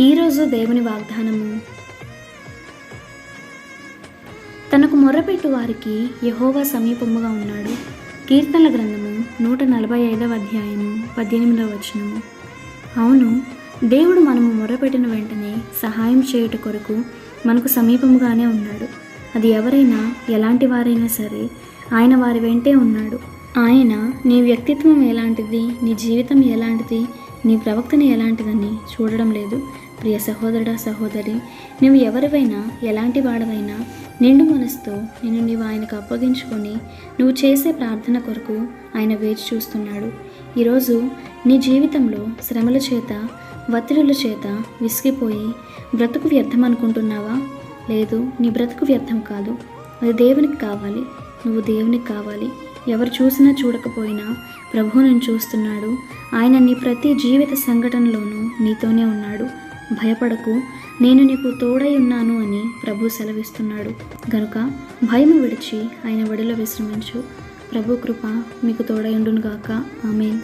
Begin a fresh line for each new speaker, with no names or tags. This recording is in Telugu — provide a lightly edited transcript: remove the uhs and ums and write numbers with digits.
ఈరోజు దేవుని వాగ్దానము. తనకు మొర్రపెట్టు వారికి యెహోవా సమీపముగా ఉన్నాడు. కీర్తనల గ్రంథము 145వ అధ్యాయము 18వ వచనము. అవును, దేవుడు మనము మొర్రపెట్టిన వెంటనే సహాయం చేయుట కొరకు మనకు సమీపముగానే ఉన్నాడు. అది ఎవరైనా ఎలాంటి వారైనా సరే ఆయన వారి వెంటే ఉన్నాడు. ఆయన నీ వ్యక్తిత్వం ఎలాంటిది, నీ జీవితం ఎలాంటిది, నీ ప్రవక్తన ఎలాంటిదని చూడడం లేదు. ప్రియ సహోదరుడా, సహోదరి, నువ్వు ఎవరివైనా ఎలాంటి వాడవైనా నిండు మనసుతో నీవు ఆయనకు అప్పగించుకొని నువ్వు చేసే ప్రార్థన కొరకు ఆయన వేచి చూస్తున్నాడు. ఈరోజు నీ జీవితంలో శ్రమల చేత, ఒత్తిడుల చేత విసిగిపోయి బ్రతుకు వ్యర్థం అనుకుంటున్నావా? లేదు, నీ బ్రతుకు వ్యర్థం కాదు. అది దేవునికి కావాలి. నువ్వు దేవునికి కావాలి. ఎవరు చూసినా చూడకపోయినా ప్రభువు నేను చూస్తున్నాడు. ఆయన నీ ప్రతి జీవిత సంఘటనలోనూ నీతోనే ఉన్నాడు. భయపడకు, నేను నీకు తోడై ఉన్నాను అని ప్రభు సెలవిస్తున్నాడు. గనుక భయము విడిచి ఆయన ఒడిలో విశ్రమించు. ప్రభు కృప మీకు తోడై ఉండును గాక. ఆమేన్.